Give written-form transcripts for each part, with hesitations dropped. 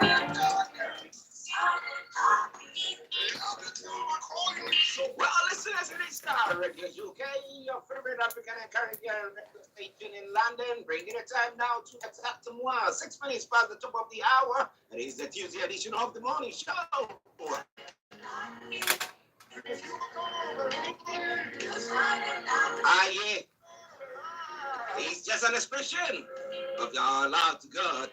Well, listeners, it is STARR Radio UK, your favorite African and Caribbean radio station in London, bringing the time now to exactement 6 minutes past the top of the hour. It is the Tuesday edition of the morning show. Yeah. It's just an expression of your love to God.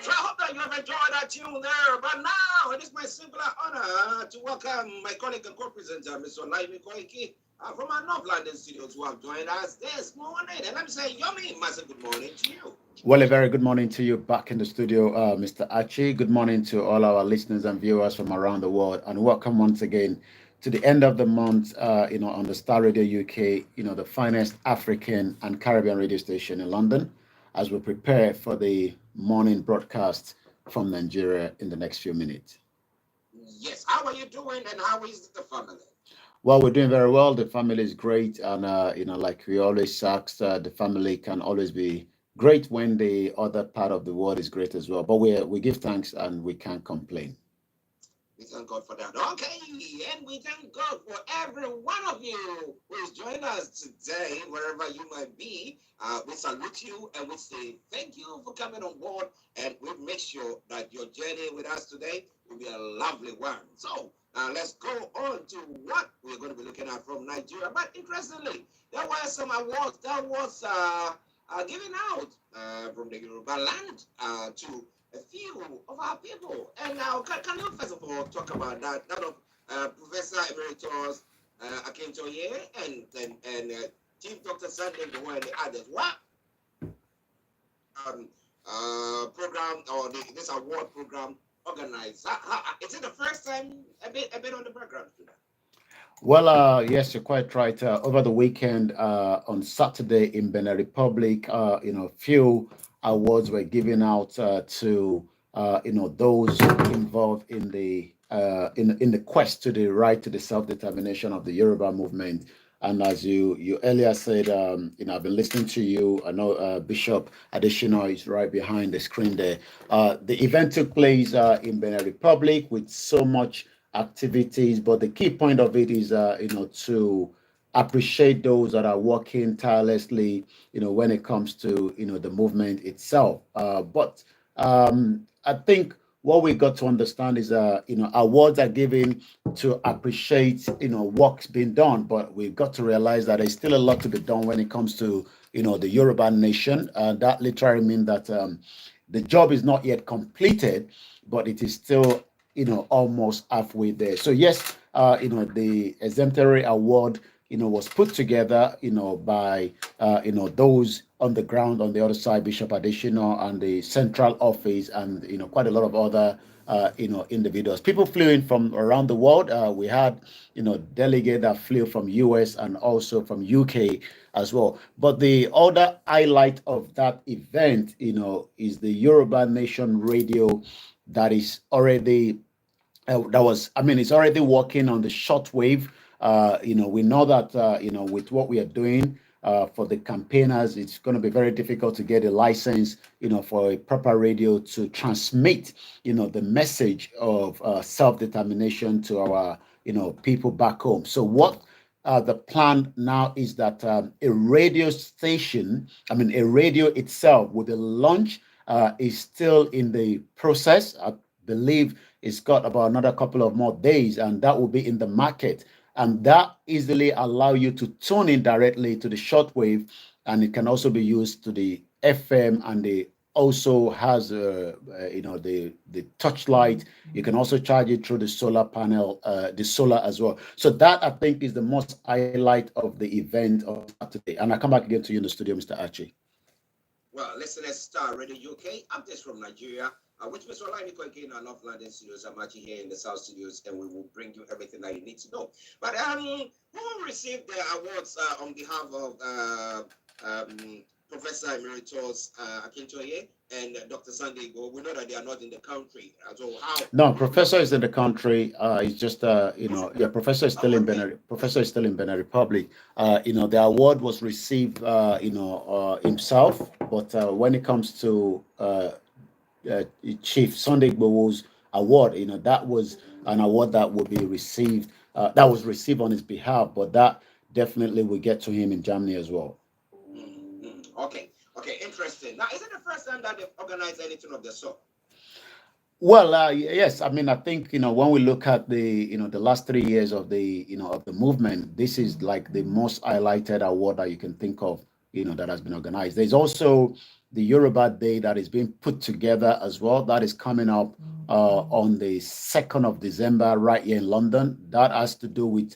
So I hope that you have enjoyed that tune there. But now it is my singular honor to welcome my colleague and co-presenter, Mr. OlayomI, from our North London studios, who have joined us this morning. And let me say, Yomi, massive good morning to you. Well, a very good morning to you back in the studio, Mr. Archie. Good morning to all our listeners and viewers from around the world, and welcome once again to the end of the month, on the STARR Radio UK, the finest African and Caribbean radio station in London, as we prepare for the morning broadcast from Nigeria in the next few minutes. Yes, how are you doing, and how is the family? Well, we're doing very well. The family is great, and like we always ask, the family can always be great when the other part of the world is great as well. But we give thanks and we can't complain. We thank God for that. Okay, and we thank God for every one of you who is joining us today, wherever you might be. We salute you and we say thank you for coming on board, and we'll make sure that your journey with us today will be a lovely one. So let's go on to what we're going to be looking at from Nigeria. But interestingly, there were some awards that was given out from the Yoruba land to a few of our people. And now, can you first of all talk about that of Professor Emeritus Akintoye and Chief Dr. Sunday and the others? What program or this award program organized? Is it the first time a bit on the program today? Well, yes, you're quite right. Over the weekend, on Saturday in Benin Republic, few awards were given out to those involved in the in the quest to the right to the self-determination of the Yoruba movement. And as you earlier said, I've been listening to you. I know Bishop Adesina is right behind the screen there. The event took place in Benin Republic with so much activities, but the key point of it is to appreciate those that are working tirelessly when it comes to the movement itself. But I think what we got to understand is awards are given to appreciate work's being done, but we've got to realize that there's still a lot to be done when it comes to the Yoruba nation. That literally means that the job is not yet completed, but it is still almost halfway there. So yes, the exemplary award was put together by those on the ground on the other side, Bishop Adesina and the central office, and quite a lot of other individuals. People flew in from around the world. We had delegate that flew from US and also from UK as well. But the other highlight of that event is the Yoruba Nation Radio that is already it's already working on the shortwave. We know that with what we are doing for the campaigners, it's going to be very difficult to get a license for a proper radio to transmit the message of self-determination to our people back home. So what the plan now is that a radio station, a radio itself with a launch is still in the process. I believe it's got about another couple of more days, and that will be in the market. And that easily allow you to tune in directly to the shortwave, and it can also be used to the FM, and it also has the touch light. You can also charge it through the solar panel, the solar as well. So that, I think, is the most highlight of the event of Saturday. And I come back again to you in the studio, Mr. Archie. Well, listeners, STARR Radio UK, updates from Nigeria, which Mr. OlayomI in our North London studios. I'm actually here in the South studios, and we will bring you everything that you need to know. But who received the awards on behalf of Professor Emeritus Akintoye and Dr. Sunday? We know that they are not in the country. So how? No, Professor is in the country. It's just Professor is still in Benin. Professor is still in Benin Republic. The award was received himself, but when it comes to Chief Sunday Igboho's award. That was an award that will be received, that was received on his behalf, but that definitely will get to him in Germany as well. Okay, interesting. Now, is it the first time that they've organized anything of the sort? Well, yes. I mean, I think when we look at the last 3 years of the movement, this is like the most highlighted award that you can think of, that has been organized. There's also the Yoruba Day that is being put together as well. That is coming up on the 2nd of December, right here in London. That has to do with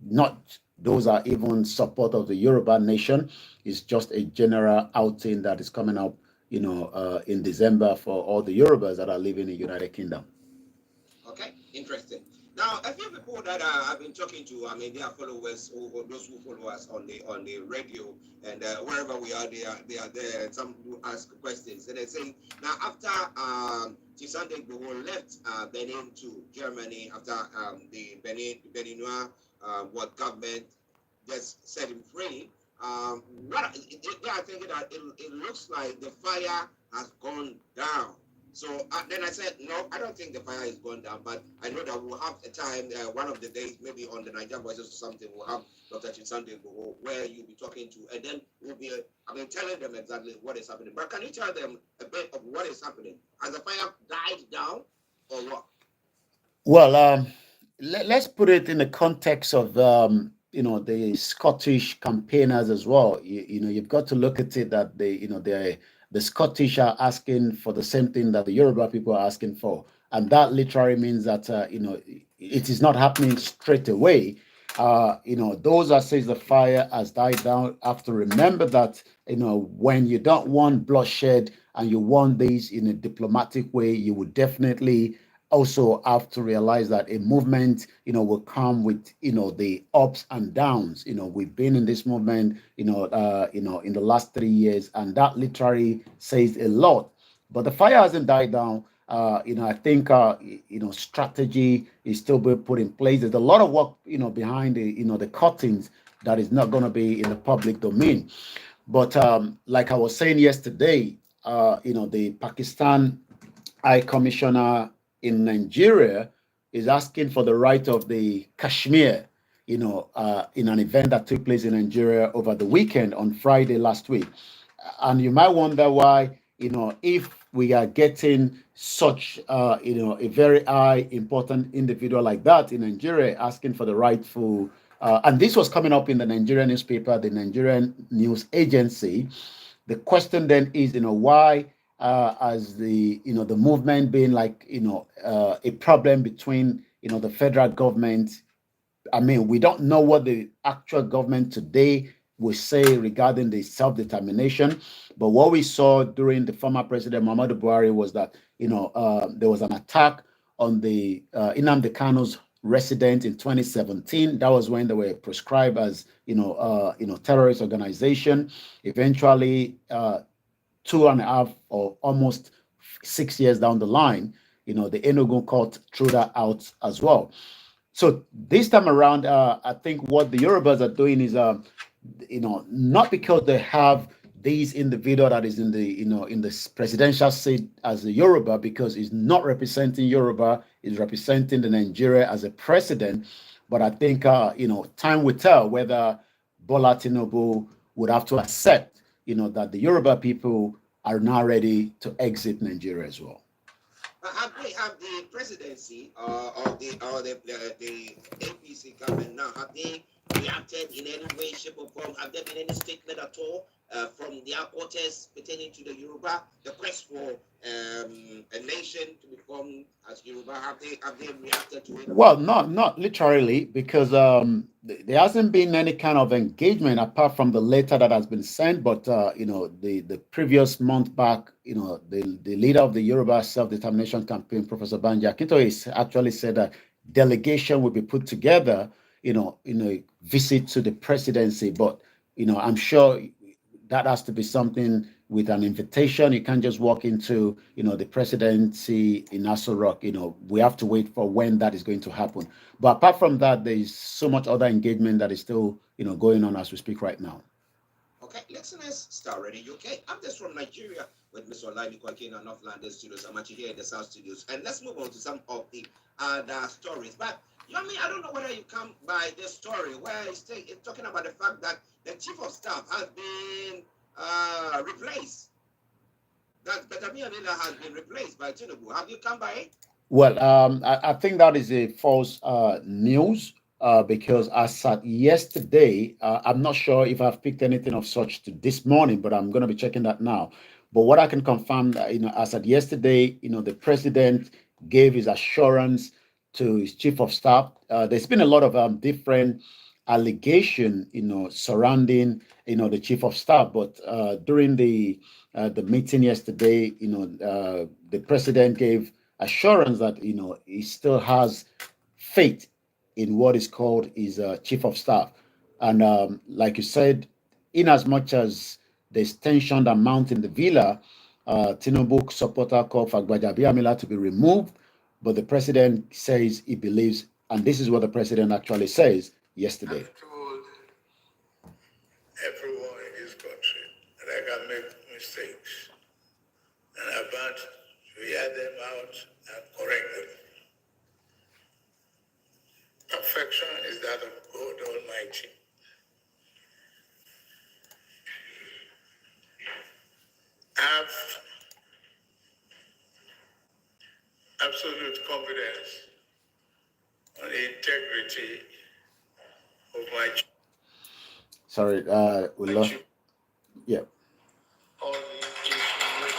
not those are even support of the Yoruba nation. It's just a general outing that is coming up in December for all the Yorubas that are living in the United Kingdom. Okay, interesting. Now, a few people that I've been talking to, I mean, they are followers, or those who follow us on the radio, and wherever we are, they are there. And some who ask questions, and they're saying now after Chisande Igboho left Benin to Germany after the Beninois what government just set him free. What they are thinking that it looks like the fire has gone down. So then I said, no, I don't think the fire is gone down, but I know that we'll have a time, one of the days, maybe on the Niger Voices or something, we'll have Dr. Chisande where you'll be talking to, and then we'll be, telling them exactly what is happening. But can you tell them a bit of what is happening? Has the fire died down or what? Well, let's put it in the context of the Scottish campaigners as well. You've got to look at it that the Scottish are asking for the same thing that the Yoruba people are asking for, and that literally means that it is not happening straight away. Those that says the fire has died down have to remember that when you don't want bloodshed and you want this in a diplomatic way, you would definitely also have to realize that a movement will come with the ups and downs. We've been in this movement in the last 3 years, and that literally says a lot. But the fire hasn't died down. I think strategy is still being put in place. There's a lot of work behind the curtains that is not going to be in the public domain. But like I was saying yesterday, the Pakistan High Commissioner in Nigeria is asking for the right of the Kashmir, in an event that took place in Nigeria over the weekend on Friday last week. And you might wonder why, if we are getting such, a very high, important individual like that in Nigeria asking for the rightful, and this was coming up in the Nigerian newspaper, the Nigerian News Agency. The question then is, why as the movement being like a problem between the federal government. I mean, we don't know what the actual government today will say regarding the self-determination, but what we saw during the former president Muhammadu Buhari was that there was an attack on the Nnamdi Kanu's resident in 2017. That was when they were proscribed as terrorist organization. Eventually, 2.5 or almost 6 years down the line, the Enugu court threw that out as well. So this time around, I think what the Yorubas are doing is, not because they have these individual that is in the presidential seat as a Yoruba, because he's not representing Yoruba, he's representing the Nigeria as a president. But I think, time will tell whether Bola Tinubu would have to accept that the Yoruba people are now ready to exit Nigeria as well. Have the presidency of the APC government now, have they reacted in any way, shape, or form? Have there been any statement at all from their quarters pertaining to the Yoruba, the quest for a nation to become as Yoruba? Have they reacted to it? Well, not literally, because there hasn't been any kind of engagement apart from the letter that has been sent. But the previous month back, the leader of the Yoruba Self-Determination Campaign, Professor Banji Akintoye, actually said that delegation will be put together, in a visit to the presidency. But I'm sure that has to be something with an invitation. You can't just walk into, the presidency in Aso Rock. We have to wait for when that is going to happen. But apart from that, there is so much other engagement that is still, going on as we speak right now. Okay, listeners, Star Radio UK. I'm just from Nigeria with Mr. Olayomi Kwake in our North London studios. I'm actually here in the South studios. And let's move on to some of the other stories. But, Yomi, I don't know whether you come by this story where it's talking about the fact that the chief of staff has been replaced. That Betami Amila has been replaced by Tinubu. Have you come by it? Well, I think that is a false news because as at yesterday, I'm not sure if I've picked anything of such to this morning, but I'm going to be checking that now. But what I can confirm, as at yesterday, the president gave his assurance to his chief of staff. There's been a lot of different allegation, surrounding, the chief of staff. But during the meeting yesterday, the president gave assurance that he still has faith in what is called his chief of staff, and like you said, in as much as there's tension that mount in the villa, Tinubu supporter called for Gbajabiamila to be removed, but the president says he believes, and this is what the president actually says yesterday. I've told everyone in this country that I can make mistakes, and I want to hear them out and correct them. Perfection is that of God Almighty. I have absolute confidence on the integrity of my. Sorry, we lost. Yeah. All the issues,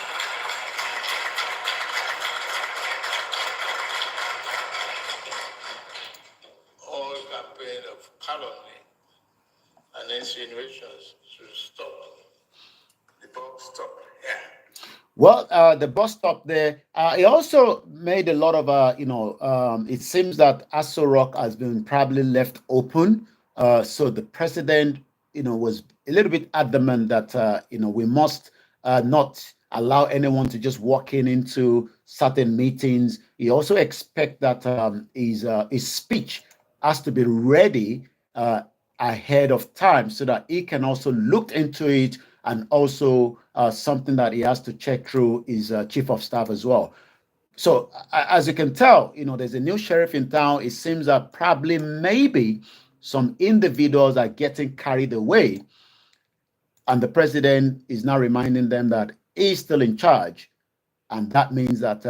all campaign of calumny and insinuations should stop. The buck stop here. Well, the bus stop there. It also made a lot of, it seems that Aso Rock has been probably left open. So the president, was a little bit adamant that, we must not allow anyone to just walk into certain meetings. He also expect that his speech has to be ready ahead of time so that he can also look into it, and also something that he has to check through is chief of staff as well. So as you can tell, there's a new sheriff in town. It seems that probably maybe some individuals are getting carried away, and the president is now reminding them that he's still in charge, and that means that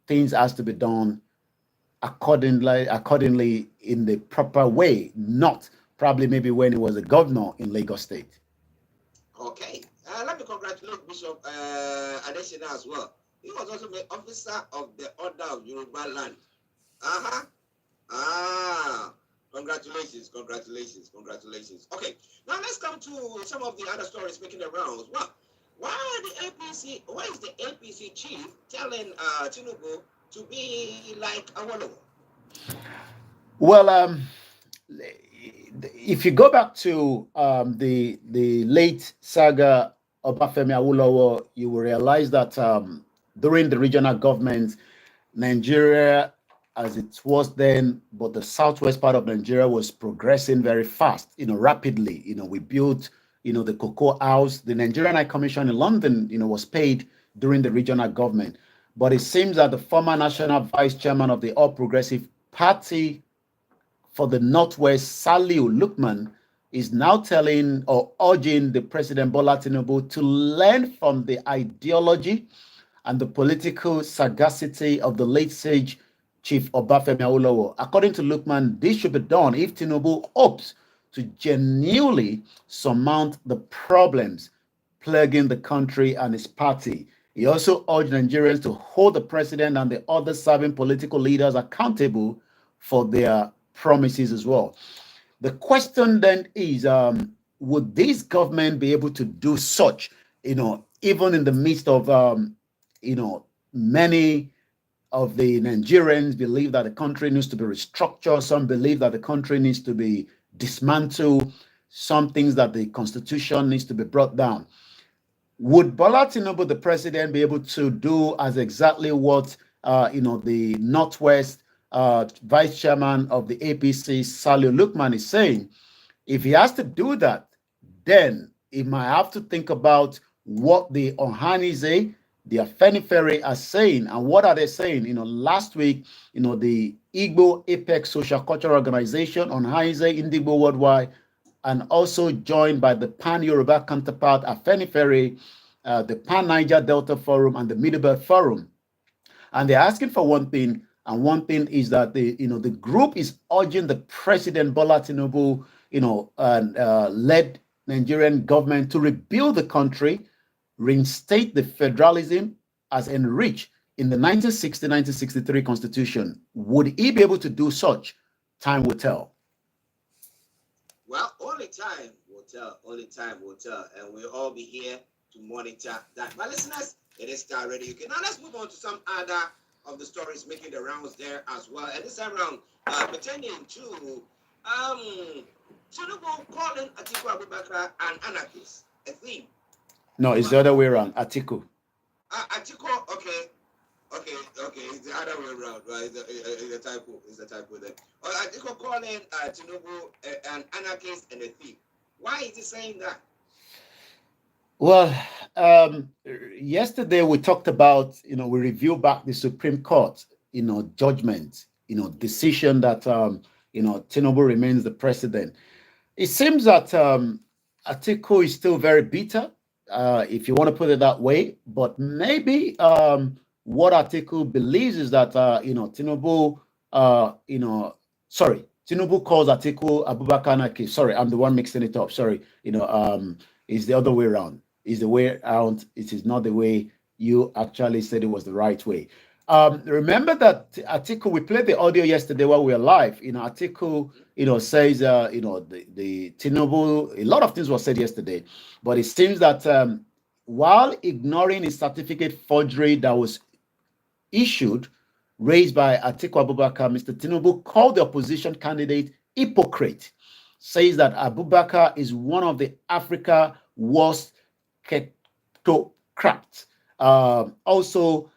things has to be done accordingly in the proper way, not probably maybe when he was a governor in Lagos State. Okay. Let me congratulate Bishop Adesina as well. He was also the officer of the Order of Yoruba Land. Uh-huh. Ah. Congratulations, congratulations, congratulations. Okay. Now let's come to some of the other stories making the rounds. Well, why is the APC chief telling Tinubu to be like Awolowo? Well, if you go back to the late saga Obafemi Awolowo, you will realize that during the regional government, Nigeria, as it was then, but the southwest part of Nigeria was progressing very fast, rapidly. We built, the Cocoa House. The Nigerian High Commission in London, was paid during the regional government. But it seems that the former national vice chairman of the All Progressive Party for the Northwest, Saliu Lukman, is now telling or urging the President Bola Tinubu to learn from the ideology and the political sagacity of the late sage Chief Obafemi Awolowo. According to Lukman, this should be done if Tinubu hopes to genuinely surmount the problems plaguing the country and his party. He also urged Nigerians to hold the president and the other serving political leaders accountable for their promises as well. The question then is, would this government be able to do such, even in the midst of, many of the Nigerians believe that the country needs to be restructured. Some believe that the country needs to be dismantled. Some things that the constitution needs to be brought down. Would Bola Tinubu, the president, be able to do as exactly what, the Northwest vice chairman of the APC, Saliu Lukman, is saying? If he has to do that, then he might have to think about what the Ohanize, the Afenifere are saying. And what are they saying? Last week, the Igbo Apex Social Cultural Organization, Ohanize Indigbo Worldwide, and also joined by the Pan-Yoruba counterpart, Afenifere, the Pan-Niger Delta Forum, and the Middlebelt Forum. And they're asking for one thing, and one thing is that the group is urging the President Bola Tinubu, led Nigerian government to rebuild the country, reinstate the federalism as enriched in the 1960-1963 Constitution. Would he be able to do such? Time will tell. Well, only time will tell. Only time will tell. And we'll all be here to monitor that. My listeners, it is STARR Radio UK. Now let's move on to some other of the stories making the rounds there as well. And this time around, pertaining to Tinubu calling Atiku Abubakar an anarchist. A theme. No, it's the other way around. Atiku. Atiku, okay. It's the other way around, right? It's a typo. It's a typo there. Atiku calling Tinubu an anarchist and a thief. Why is he saying that? Well, yesterday we talked about, we reviewed back the Supreme Court, judgment, decision that, Tinubu remains the president. It seems that Atiku is still very bitter, if you want to put it that way. But maybe what Atiku believes is that, Tinubu, Tinubu calls Atiku Abubakar anarchist. Sorry, I'm the one mixing it up. Sorry, it's the other way around. It's the way around. It is not the way you actually said it was the right way. Remember that Atiku, we played the audio yesterday while we were live. Atiku, says, the Tinubu, a lot of things were said yesterday, but it seems that while ignoring his certificate forgery that was issued, raised by Atiku Abubakar, Mr. Tinubu called the opposition candidate hypocrite, says that Abubakar is one of the Africa worst kleptocrats. Also,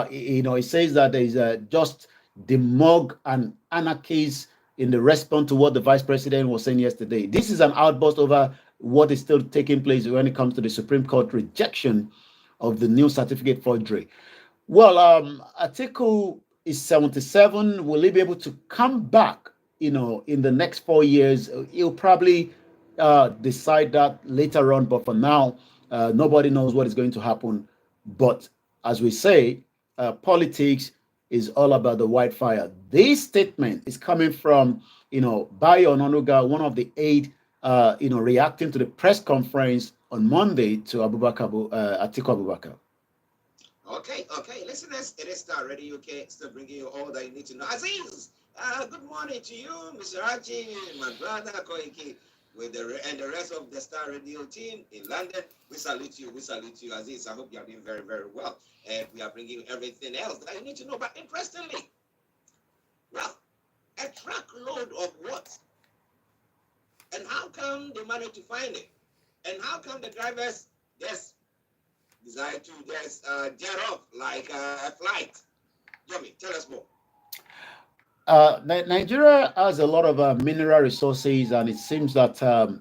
he says that there is just demog and anarchies in the response to what the vice president was saying yesterday. This is an outburst over what is still taking place when it comes to the Supreme Court rejection of the new certificate forgery. Well, Atiku is 77. Will he be able to come back, in the next 4 years? He'll probably decide that later on. But for now, nobody knows what is going to happen. But as we say, politics is all about the white fire. This statement is coming from, Bayo Onanuga, one of the 8, reacting to the press conference on Monday to Atiku Abubakar. Okay. Listeners, it is STARR Radio UK. Still bringing you all that you need to know. Aziz, good morning to you, Mr. Archie, my brother Koiki, and the rest of the STARR Radio team in London. We salute you, Aziz. I hope you are doing very, very well. And we are bringing you everything else that you need to know. But interestingly, well, a truckload of what? And how come they managed to find it? And how come the drivers just decide to just jet off like a flight? Yomi, tell us more. Nigeria has a lot of mineral resources, and it seems that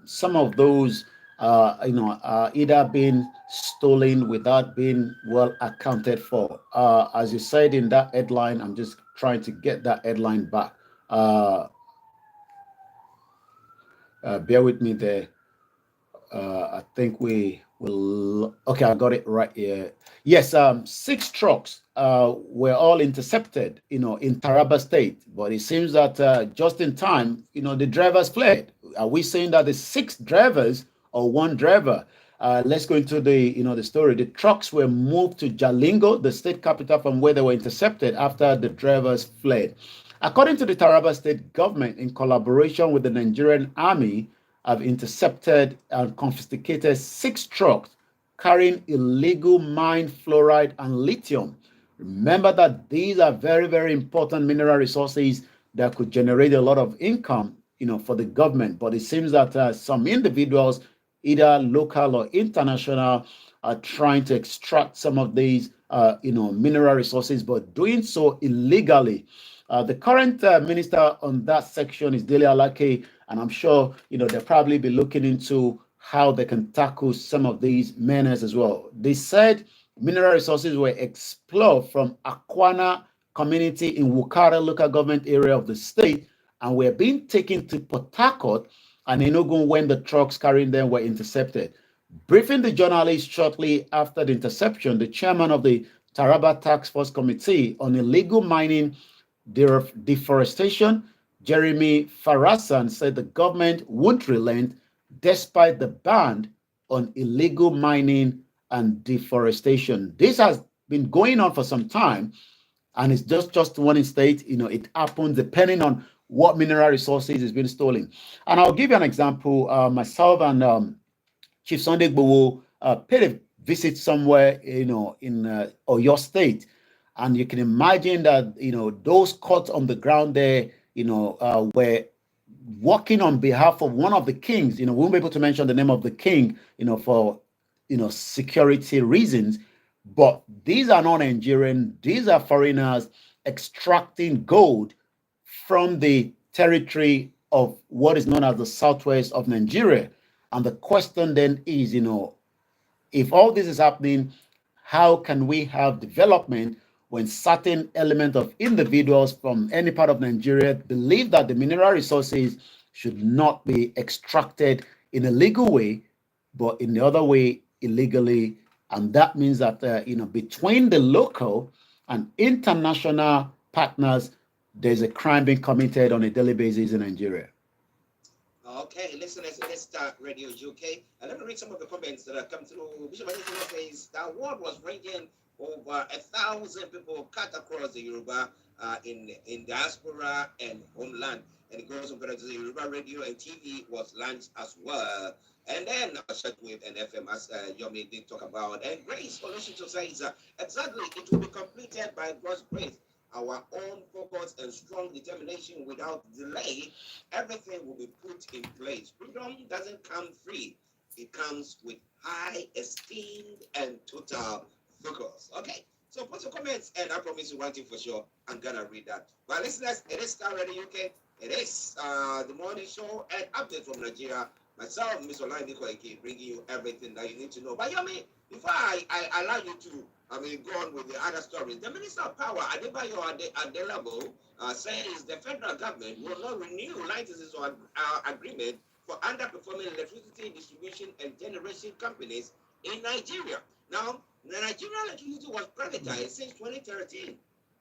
some of those, are either being stolen without being well accounted for. As you said in that headline, I'm just trying to get that headline back. Bear with me there. I think we will. Okay, I got it right here. Yes, 6 trucks were all intercepted, in Taraba State. But it seems that just in time, the drivers fled. Are we saying that the 6 drivers or 1 driver? Let's go into the story. The trucks were moved to Jalingo, the state capital, from where they were intercepted after the drivers fled. According to the Taraba State government, in collaboration with the Nigerian Army, have intercepted and confiscated 6 trucks carrying illegal mined fluoride and lithium. Remember that these are very, very important mineral resources that could generate a lot of income, for the government. But it seems that some individuals, either local or international, are trying to extract some of these, mineral resources, but doing so illegally. The current minister on that section is Dele Alake, and I'm sure they'll probably be looking into how they can tackle some of these menaces as well. They said mineral resources were explored from Aquana community in Wukara local government area of the state and were being taken to Port Harcourt and Enugu when the trucks carrying them were intercepted. Briefing the journalists shortly after the interception, the chairman of the Taraba Task Force Committee on Illegal Mining Deforestation, Jeremy Farasan, said the government won't relent despite the ban on illegal mining and deforestation. This has been going on for some time, and it's just one state. It happens depending on what mineral resources is being stolen. And I'll give you an example. Myself and Chief Sunday Gbowo paid a visit somewhere, in Oyo State, and you can imagine that those caught on the ground there, were working on behalf of one of the kings. We won't be able to mention the name of the king, for security reasons. But these are not Nigerian; these are foreigners extracting gold from the territory of what is known as the southwest of Nigeria. And the question then is, if all this is happening, how can we have development when certain element of individuals from any part of Nigeria believe that the mineral resources should not be extracted in a legal way, but in the other way, illegally? And that means that, between the local and international partners, there's a crime being committed on a daily basis in Nigeria. Okay, listeners, let's start Radio UK. And let me read some of the comments that have come through. Bishop Adesina says that word was ringing over 1,000 people cut across the Yoruba in diaspora and homeland. And it goes on further to the Yoruba radio and TV was launched as well. And then shortwave and FM, as Yomi did talk about. And Grace Olushito says, exactly, it will be completed by God's grace. Our own focus and strong determination without delay, everything will be put in place. Freedom doesn't come free. It comes with high esteem and total focus. Okay, so put your comments, and I promise you one thing for sure. I'm going to read that. But listeners, it is STARR Radio UK. It is the morning show and updates from Nigeria. Myself, Mr. Olayomi Koiki, bringing you everything that you need to know. But Yomi, before I allow you to go on with the other stories, the Minister of Power, Adebayo Adelabo, says the federal government will not renew licenses or agreement for underperforming electricity distribution and generation companies in Nigeria. Now, the Nigerian electricity was privatized since 2013.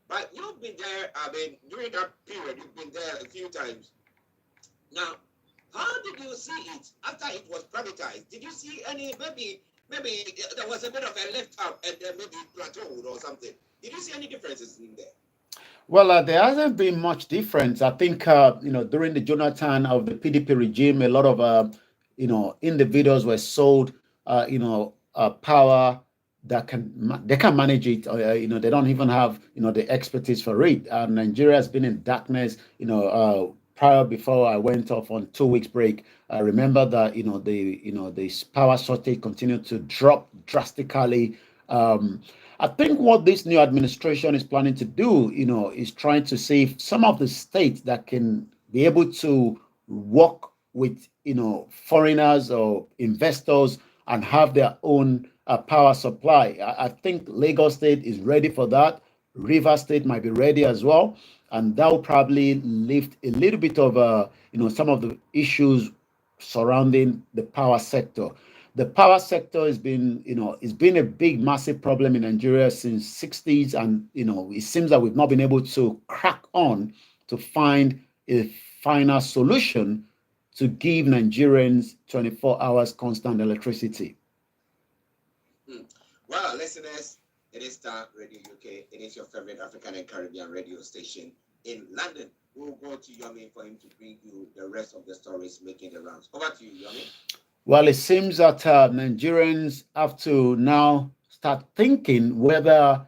But you've been there, during that period, you've been there a few times. Now, how did you see it after it was privatized? Did you see any, maybe there was a bit of a lift up and then maybe plateaued or something? Did you see any differences in there? Well, there hasn't been much difference. I think, during the Jonathan of the PDP regime, a lot of, individuals were sold, power that they can manage it. They don't even have, the expertise for it. Nigeria has been in darkness, prior before I went off on 2 weeks break. I remember that, the power shortage continued to drop drastically. I think what this new administration is planning to do, is trying to see if some of the states that can be able to work with, foreigners or investors and have their own power supply. I think Lagos State is ready for that. River State might be ready as well. And that will probably lift a little bit of, some of the issues surrounding the power sector. The power sector has been, it's been a big, massive problem in Nigeria since 60s. And, it seems that we've not been able to crack on to find a final solution to give Nigerians 24 hours constant electricity. Well, listeners, it is STARR Radio UK. It is your favorite African and Caribbean radio station in London. We'll go to Yomi for him to bring you the rest of the stories making the rounds. Over to you, Yomi. Well, it seems that Nigerians have to now start thinking whether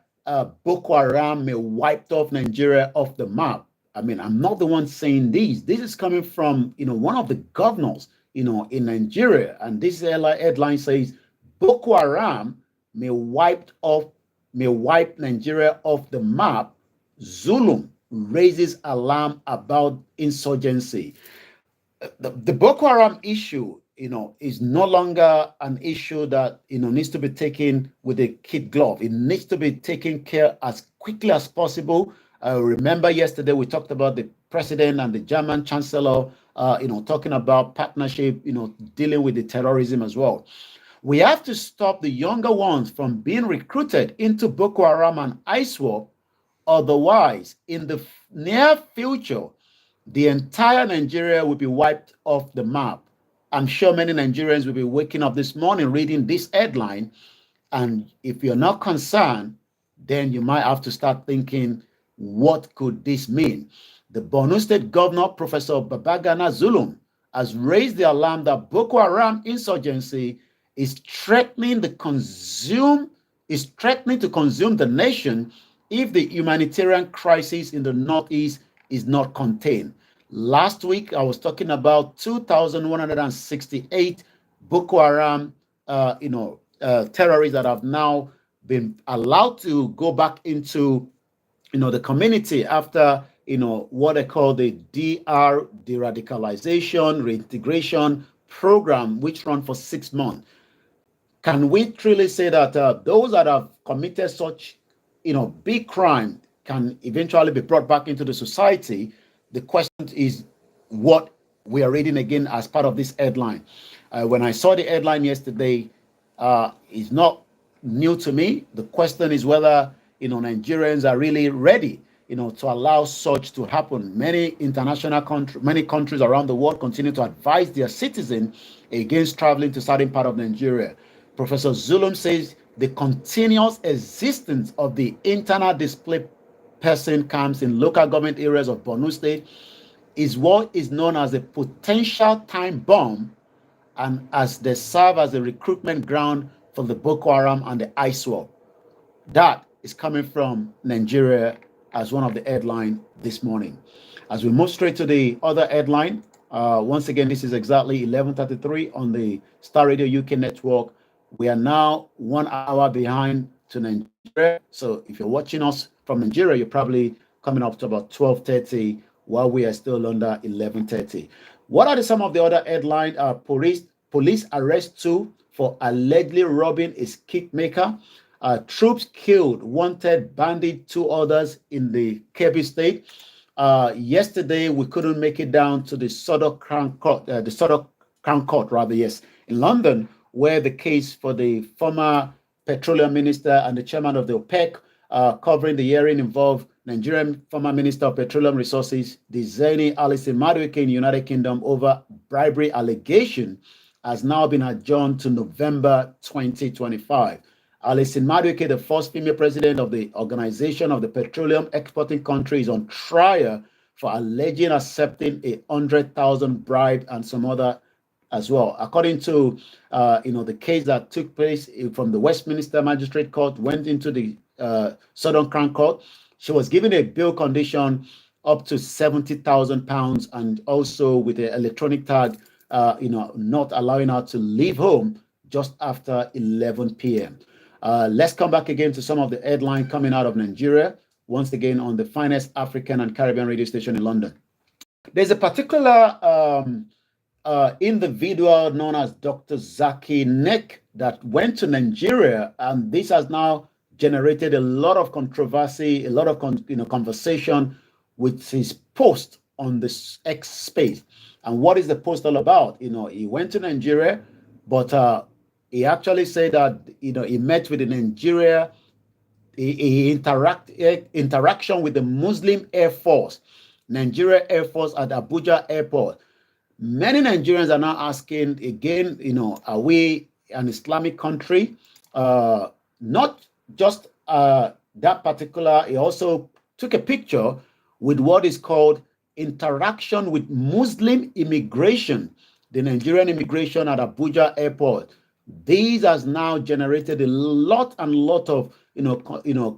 Boko Haram may wiped off Nigeria off the map. I mean, I'm not the one saying this. This is coming from, one of the governors, in Nigeria. And this headline says, Boko Haram may wipe Nigeria off the map. Zulum raises alarm about insurgency. The Boko Haram issue, is no longer an issue that, needs to be taken with a kid glove. It needs to be taken care as quickly as possible. Remember yesterday we talked about the president and the German chancellor, talking about partnership, dealing with the terrorism as well. We have to stop the younger ones from being recruited into Boko Haram and ISWAP. Otherwise, in the near future, the entire Nigeria will be wiped off the map. I'm sure many Nigerians will be waking up this morning reading this headline. And if you're not concerned, then you might have to start thinking, what could this mean? The Borno State Governor, Professor Babagana Zulum, has raised the alarm that Boko Haram insurgency is threatening to consume the nation if the humanitarian crisis in the Northeast is not contained. Last week, I was talking about 2,168 Boko Haram, terrorists that have now been allowed to go back into, the community after, what they call the DR, de-radicalization, reintegration program, which run for 6 months. Can we truly say that those that have committed such, big crime can eventually be brought back into the society? The question is what we are reading again as part of this headline. When I saw the headline yesterday, it's not new to me. The question is whether, Nigerians are really ready, to allow such to happen. Many countries around the world continue to advise their citizens against traveling to certain part of Nigeria. Professor Zulum says the continuous existence of the internal displaced person camps in local government areas of Borno State is what is known as a potential time bomb, and as they serve as a recruitment ground for the Boko Haram and the ISWAP. That is coming from Nigeria as one of the headlines this morning. As we move straight to the other headline, once again, this is exactly 11:33 on the Star Radio UK network. We are now 1 hour behind to Nigeria. So if you're watching us from Nigeria, you're probably coming up to about 12:30 while we are still under 11:30. What are some of the other headlines? Police arrest 2 for allegedly robbing a skit maker. Troops killed wanted bandit 2 others in the Kebbi State. Yesterday we couldn't make it down to the Southwark Crown Court, in London, where the case for the former petroleum minister and the chairman of the OPEC, covering the hearing, involved Nigerian former Minister of Petroleum Resources, Dizaini Alison Madueke in the United Kingdom over bribery allegation, has now been adjourned to November 2025. Alison Madueke, the first female president of the Organization of the Petroleum Exporting Countries, is on trial for alleging accepting a 100,000 bribe and some other as well. According to the case that took place from the Westminster Magistrate Court, went into the Southern Crown Court, she was given a bail condition up to £70,000 and also with an electronic tag, not allowing her to leave home just after 11 p.m. Let's come back again to some of the headlines coming out of Nigeria, once again on the finest African and Caribbean radio station in London. There's a particular individual known as Dr. Zaki Nek that went to Nigeria, and this has now generated a lot of controversy, a lot of conversation with his post on this X space. And what is the post all about? He went to Nigeria, but he actually said that he met with the Nigeria, interaction with the Muslim Air Force, Nigeria Air Force at Abuja Airport. Many Nigerians are now asking again, are we an Islamic country? Not just that particular, he also took a picture with what is called interaction with Muslim immigration, the Nigerian immigration at Abuja Airport. These has now generated a lot of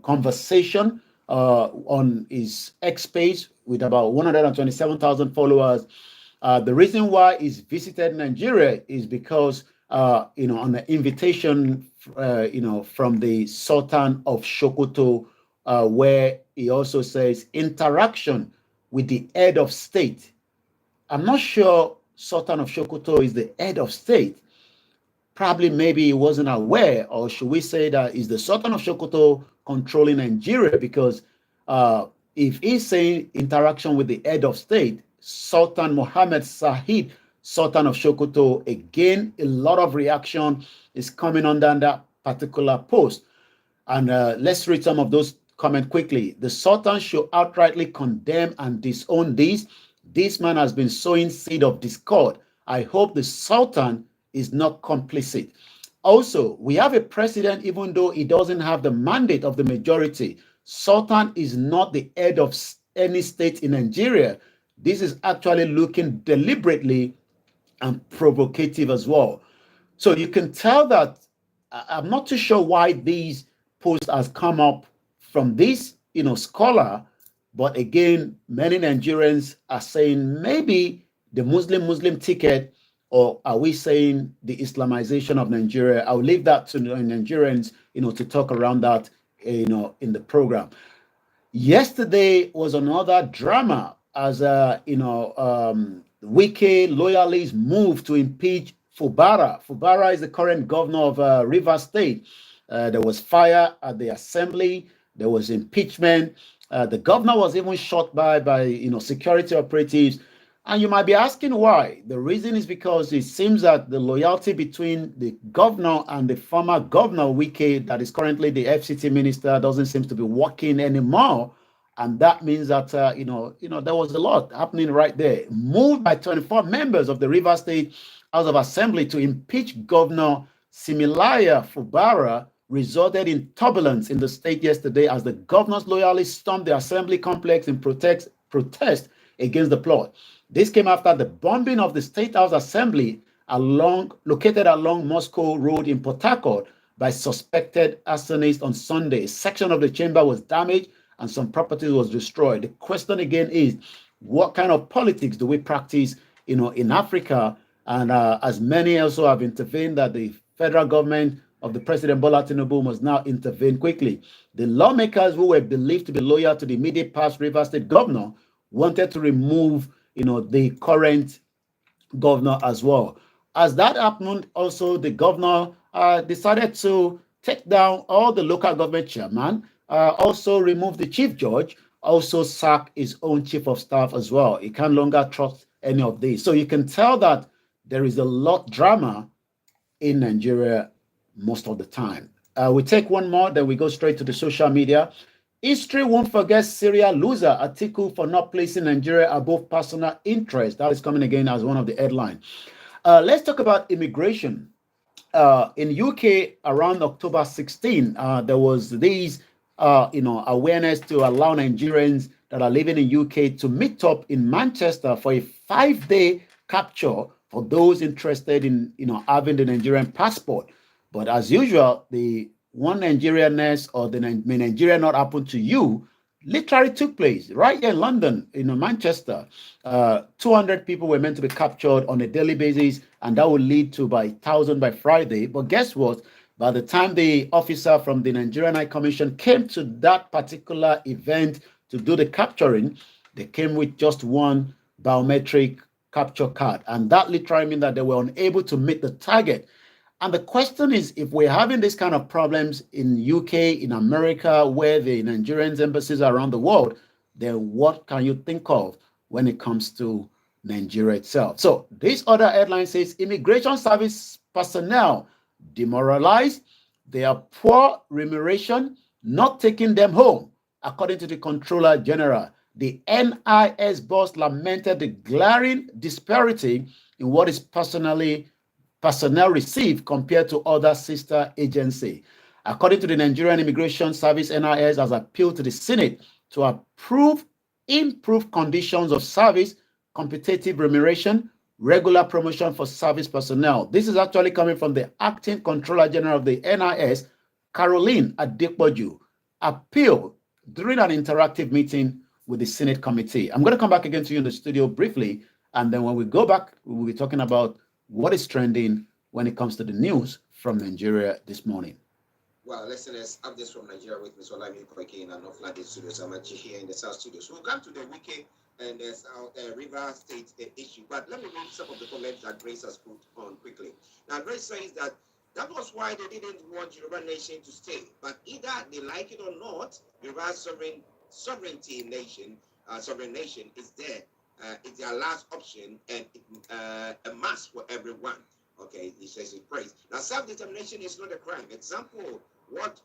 conversation on his X page with about 127,000 followers. The reason why he's visited Nigeria is because on the invitation from the Sultan of Sokoto, where he also says interaction with the head of state. I'm not sure Sultan of Sokoto is the head of state, probably maybe he wasn't aware, or should we say that is the Sultan of Sokoto controlling Nigeria? Because if he's saying interaction with the head of state, Sultan Mohammed Sahid, Sultan of Sokoto, again, a lot of reaction is coming under that particular post. And let's read some of those comments quickly. The Sultan should outrightly condemn and disown this. This man has been sowing seed of discord. I hope the Sultan is not complicit. Also, we have a president, even though he doesn't have the mandate of the majority. Sultan is not the head of any state in Nigeria. This is actually looking deliberately and provocative as well. So you can tell that I'm not too sure why these posts has come up from this, scholar, but again, many Nigerians are saying maybe the Muslim ticket, or are we saying the Islamization of Nigeria? I'll leave that to Nigerians, to talk around that, in the program. Yesterday was another drama as Wike loyalists moved to impeach Fubara. Fubara is the current governor of Rivers State. There was fire at the assembly. There was impeachment. The governor was even shot by security operatives. And you might be asking why. The reason is because it seems that the loyalty between the governor and the former governor, Wike, that is currently the FCT minister, doesn't seem to be working anymore. And that means that, there was a lot happening right there. Moved by 24 members of the Rivers State House of Assembly to impeach Governor Similaya Fubara resulted in turbulence in the state yesterday as the governor's loyalists stormed the assembly complex in protest against the plot. This came after the bombing of the State House Assembly located along Moscow Road in Port Harcourt by suspected arsonists on Sunday. A section of the chamber was damaged and some property was destroyed. The question again is, what kind of politics do we practice, in Africa? And as many also have intervened, that the federal government of the President Bola Tinubu must now intervene quickly. The lawmakers who were believed to be loyal to the immediate past Rivers State governor wanted to remove, the current governor as well. As that happened, also the governor decided to take down all the local government chairman, also remove the chief judge, also sack his own chief of staff as well. He can no longer trust any of these. So you can tell that there is a lot drama in Nigeria most of the time. We take one more, then we go straight to the social media. History won't forget Syria loser Atiku for not placing Nigeria above personal interest. That is coming again as one of the headlines. Let's talk about immigration. In UK around October 16, there was these, awareness to allow Nigerians that are living in UK to meet up in Manchester for a 5-day capture for those interested in, having the Nigerian passport. But as usual, the one Nigerianness or the Nigeria not happen to you literally took place right here in London, Manchester. 200 people were meant to be captured on a daily basis, and that would lead to by 1,000 by Friday. But guess what? By the time the officer from the Nigerian High Commission came to that particular event to do the capturing, they came with just one biometric capture card. And that literally means that they were unable to meet the target. And the question is, if we're having this kind of problems in UK, in America, where the Nigerian embassies are around the world, then what can you think of when it comes to Nigeria itself? So this other headline says, immigration service personnel demoralized, their poor remuneration, not taking them home. According to the Controller General, the NIS boss lamented the glaring disparity in what is personnel received compared to other sister agencies. According to the Nigerian Immigration Service, NIS has appealed to the Senate to approve improved conditions of service, competitive remuneration, regular promotion for service personnel. This is actually coming from the Acting Controller General of the NIS, Caroline Adepoju, appeal during an interactive meeting with the Senate committee. I'm going to come back again to you in the studio briefly, and then when we go back, we'll be talking about what is trending when it comes to the news from Nigeria this morning. Well, listeners, updates from Nigeria with Ms. OLAYOMI in an offline studios. I'm actually here in the South Studios. We'll come to the weekend and South River State issue. But let me read some of the comments that Grace has put on quickly. Now, Grace says that that was why they didn't want Yoruba nation to stay. But either they like it or not, Yoruba sovereign nation is there. It's their last option, and a must for everyone. Okay, he says it praise. Now, self-determination is not a crime. Example, what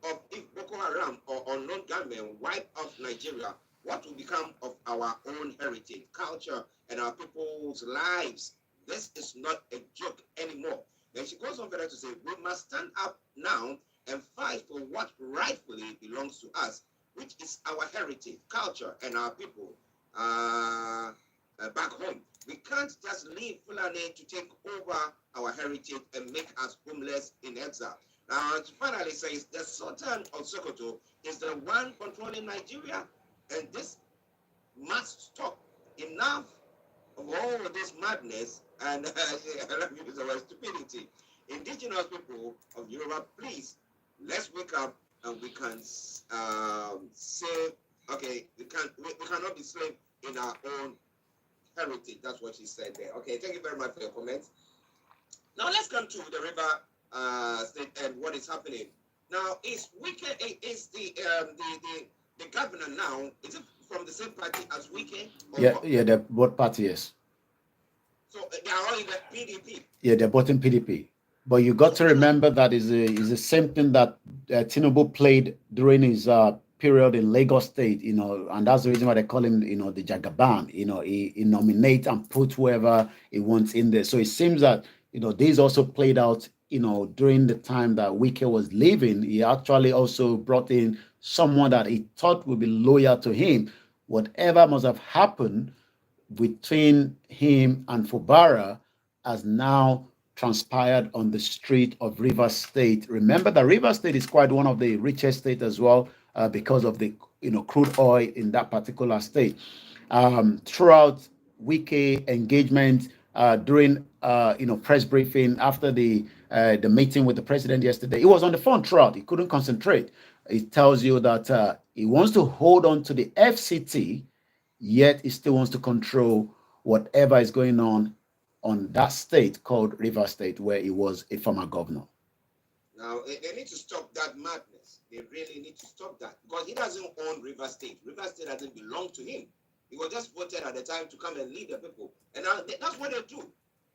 of if Boko Haram or unknown gunmen wipe off Nigeria, what will become of our own heritage, culture, and our people's lives? This is not a joke anymore. Then she goes on further to say, we must stand up now and fight for what rightfully belongs to us, which is our heritage, culture, and our people back home. We can't just leave Fulani to take over our heritage and make us homeless in exile. Now, finally says the Sultan of Sokoto is the one controlling Nigeria, and this must stop. Enough of all this madness and let me use the word stupidity. Indigenous people of Europe, please, let's wake up and we can say, okay, we cannot be slaves in our own heritage. That's what she said there. Okay, thank you very much for your comments. Now let's come to the river state and what is happening. Now is Wike is the governor now? Is it from the same party as Wike? Yeah, they're both parties. So they are all in the PDP. Yeah, they're both in PDP. But you got to remember that is the same thing that Tinubu played during his period in Lagos State, and that's the reason why they call him, the Jagaban. He nominate and put whoever he wants in there. So it seems that, this also played out, during the time that Wike was leaving. He actually also brought in someone that he thought would be loyal to him. Whatever must have happened between him and Fubara has now transpired on the street of Rivers State. Remember that Rivers State is quite one of the richest states as well, because of the crude oil in that particular state. Throughout Wike engagement, during press briefing after the meeting with the president yesterday, he was on the phone throughout. He couldn't concentrate. It tells you that he wants to hold on to the FCT, yet he still wants to control whatever is going on that state called River State, where he was a former governor. Now, they need to stop that madness. They really need to stop that, because he doesn't own River State. River State doesn't belong to him. He was just voted at the time to come and lead the people. And now that's what they do.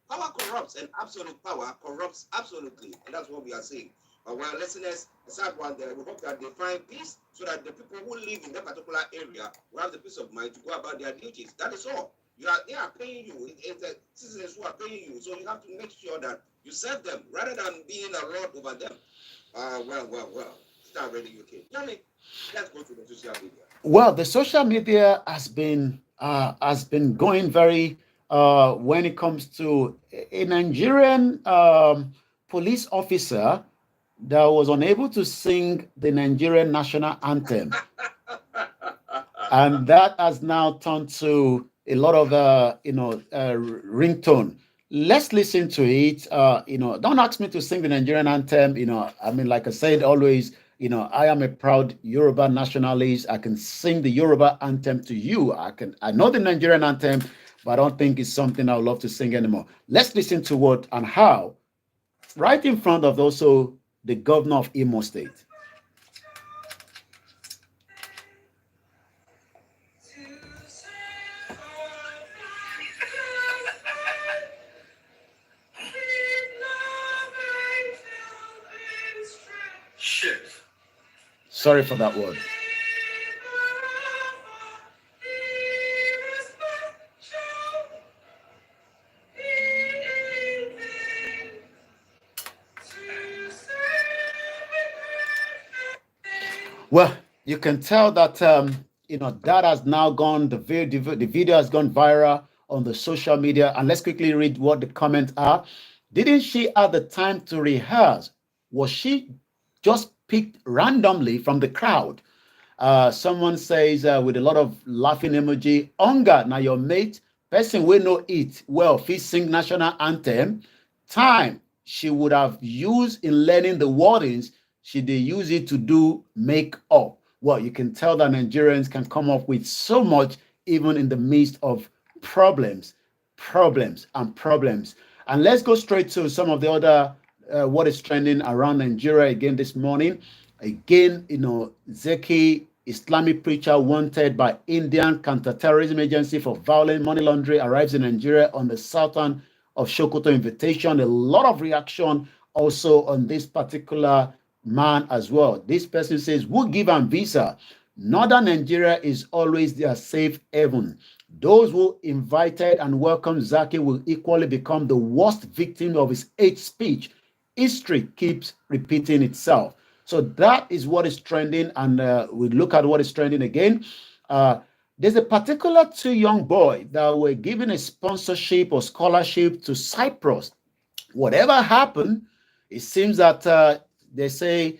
Power corrupts, and absolute power corrupts absolutely. And that's what we are saying. Well, listeners, a sad one there. We hope that they find peace so that the people who live in that particular area will have the peace of mind to go about their duties. That is all. They are paying you. It's the citizens who are paying you. So you have to make sure that you serve them rather than being a lord over them. Well. STARR Radio UK. Johnny, let's go to the social media. Well, the social media has been going very when it comes to a Nigerian police officer that was unable to sing the Nigerian national anthem. And that has now turned to a lot of ringtone. Let's listen to it. Don't ask me to sing the Nigerian anthem. Like I said always, I am a proud Yoruba nationalist. I can sing the Yoruba anthem to you. I know the Nigerian anthem, but I don't think it's something I would love to sing anymore. Let's listen to what and how, right in front of also the governor of Imo State. Sorry for that word. Well, you can tell that that has now gone. The video has gone viral on the social media. And let's quickly read what the comments are. Didn't she have the time to rehearse? Was she just picked randomly from the crowd? Someone says with a lot of laughing emoji, hunger now your mate, person will no eat well, fit sing national anthem. Time she would have used in learning the wordings, she did use it to do make up. Well, you can tell that Nigerians can come up with so much even in the midst of problems, problems. And let's go straight to some of the other what is trending around Nigeria again this morning. Again, Zeki, Islamic preacher wanted by Indian counterterrorism agency for violent money laundering, arrives in Nigeria on the southern of Sokoto invitation. A lot of reaction also on this particular man as well. This person says, who give him visa? Northern Nigeria is always their safe haven. Those who invited and welcomed Zaki will equally become the worst victim of his hate speech. History keeps repeating itself. So that is what is trending, and we look at what is trending again. There's a particular two young boys that were given a sponsorship or scholarship to Cyprus. Whatever happened, it seems that they say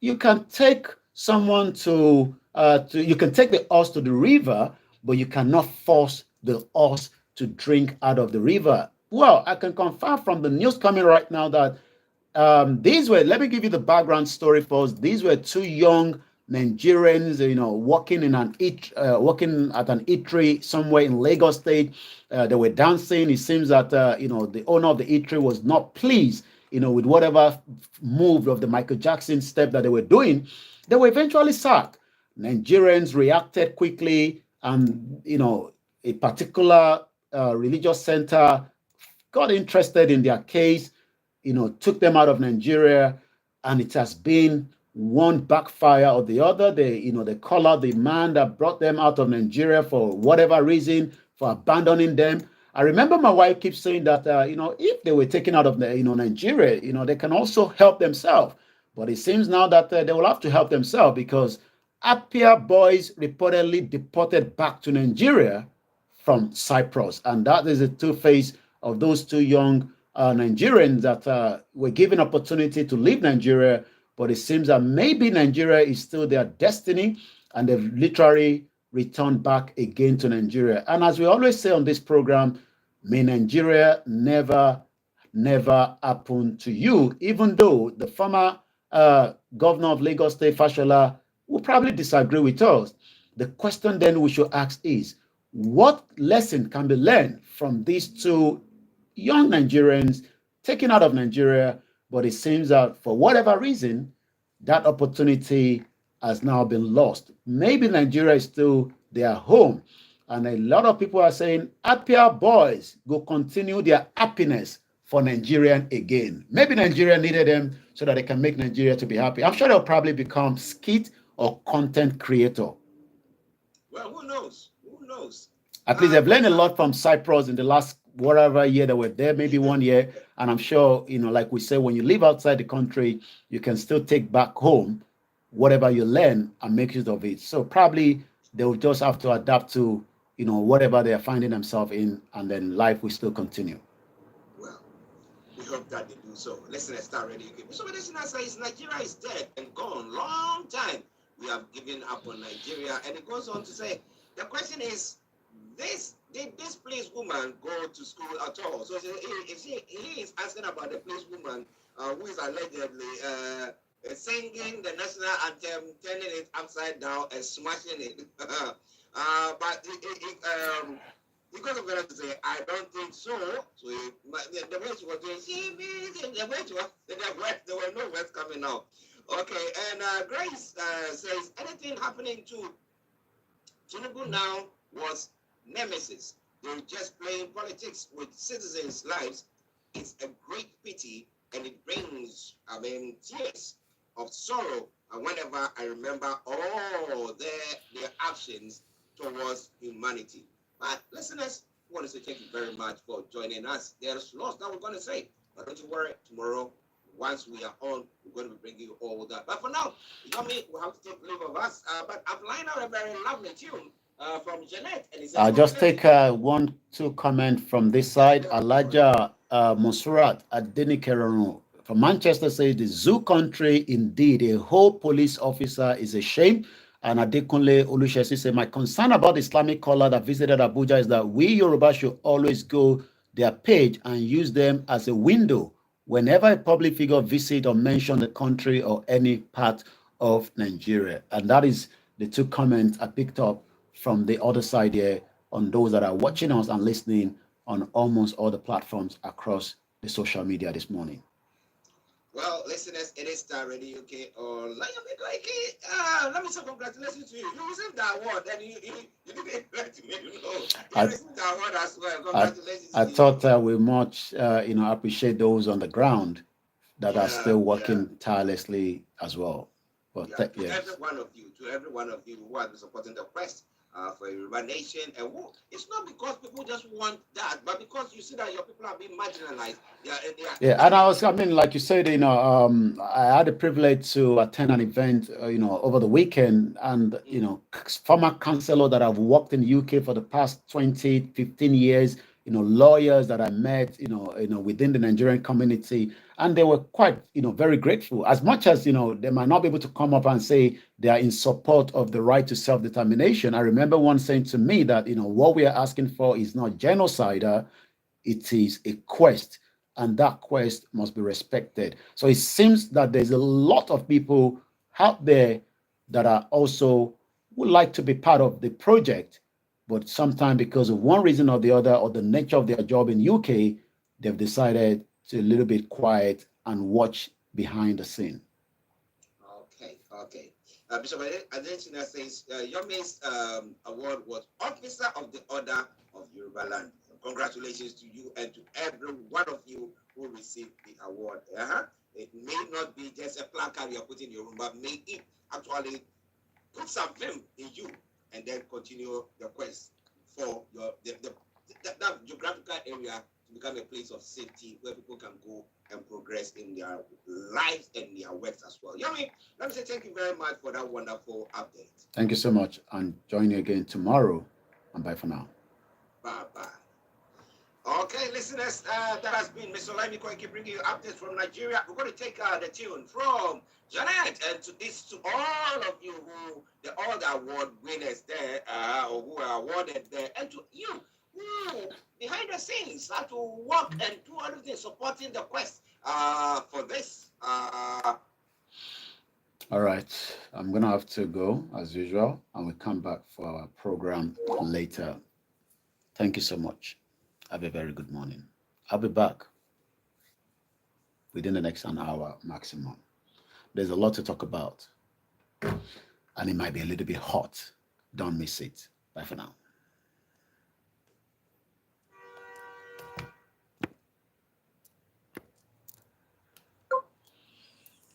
you can take someone you can take the horse to the river, but you cannot force the horse to drink out of the river. Well, I can confirm from the news coming right now that let me give you the background story first. These were two young Nigerians, working at an eatery somewhere in Lagos State. They were dancing. It seems that the owner of the eatery was not pleased, with whatever move of the Michael Jackson step that they were doing. They were eventually sacked. Nigerians reacted quickly, and a particular religious center got interested in their case, took them out of Nigeria, and it has been one backfire or the other. They call out the man that brought them out of Nigeria for whatever reason, for abandoning them. I remember my wife keeps saying that, if they were taken out of Nigeria, they can also help themselves. But it seems now that they will have to help themselves, because Apia boys reportedly deported back to Nigeria from Cyprus. And that is the two-face of those two young Nigerians that were given opportunity to leave Nigeria, but it seems that maybe Nigeria is still their destiny, and they've literally returned back again to Nigeria. And as we always say on this program, may Nigeria never happen to you, even though the former governor of Lagos State, Fashola, will probably disagree with us. The question then we should ask is, what lesson can be learned from these two young Nigerians taken out of Nigeria? But it seems that for whatever reason, that opportunity has now been lost. Maybe Nigeria is still their home. And a lot of people are saying, happier boys go continue their happiness for Nigerian again. Maybe Nigeria needed them so that they can make Nigeria to be happy. I'm sure they'll probably become skit or content creator. Well, who knows? Who knows? At least they've learned a lot from Cyprus in the last whatever year they were there, maybe 1 year. And I'm sure, like we say, when you live outside the country, you can still take back home whatever you learn and make use of it. So probably they'll just have to adapt to, whatever they are finding themselves in, and then life will still continue. Well, we hope that they do so. Listen, let's start ready. So the listener says Nigeria is dead and gone. Long time we have given up on Nigeria. And it goes on to say, the question is, did this police woman go to school at all? So he is asking about the police woman who is allegedly singing the national anthem, turning it upside down and smashing it. But he goes on to say, I don't think so. So the way she was doing, there were no words coming out. Okay, and Grace says, anything happening to Tinubu now was nemesis. They're just playing politics with citizens' lives. It's a great pity, and it brings, tears of sorrow. And whenever I remember all their actions towards humanity. But listeners, I want to say thank you very much for joining us. There's lots that we're going to say, but don't you worry. Tomorrow, once we are on, we're going to be bringing you all that. But for now, Yomi will have to take leave of us. But I've lined out a very lovely tune. From Jeanette, and I'll just take 1-2 comment from this side. Alaja Monsurat Adenikeron from Manchester says the zoo country indeed, a whole police officer is a shame. And Adekunle Olushesi said, my concern about the Islamic caller that visited Abuja is that we Yoruba should always go their page and use them as a window whenever a public figure visit or mention the country or any part of Nigeria. And that is the 2 comments I picked up from the other side here on those that are watching us and listening on almost all the platforms across the social media this morning. Well, listeners, it is STARR Radio UK OLAYOMI. Let me say congratulations to you. You received the award, and you didn't let me know. You received the award as well. Congratulations. I thought we much appreciate those on the ground that are still working tirelessly as well. But every one of you, to every one of you who has been supporting the quest for a Yoruba nation, and it's not because people just want that, but because you see that your people are being marginalized. And like you said, I had the privilege to attend an event, over the weekend, and former councillor that I've worked in the UK for the past 20, 15 years, lawyers that I met, within the Nigerian community, and they were quite, very grateful. As much as, they might not be able to come up and say they are in support of the right to self-determination. I remember one saying to me that, what we are asking for is not genocide, it is a quest, and that quest must be respected. So it seems that there's a lot of people out there that are also would like to be part of the project, but sometimes because of one reason or the other, or the nature of their job in UK, they've decided to a little bit quiet and watch behind the scene. Okay. Bishop Adenchina says Yomi's award was Officer of the Order of Yoruba Land. Congratulations to you and to every one of you who received the award. It may not be just a placard you're putting in your room, but may it actually put some vim in you and then continue the quest for that geographical area to become a place of safety where people can go and progress in their lives and their works as well. Yomi, let me say thank you very much for that wonderful update. Thank you so much, and join you again tomorrow, and bye for now. Bye. Okay, listeners, that has been Mr. Olayemi Koiki bringing you updates from Nigeria. We're going to take the tune from Janet, and to all of you all the award winners there, or who are awarded there, and to you who behind the scenes have to work and do other things supporting the quest for this. All right, I'm going to have to go as usual, and we'll come back for our program later. Thank you so much. Have a very good morning. I'll be back within the next an hour maximum. There's a lot to talk about, and it might be a little bit hot. Don't miss it. Bye for now.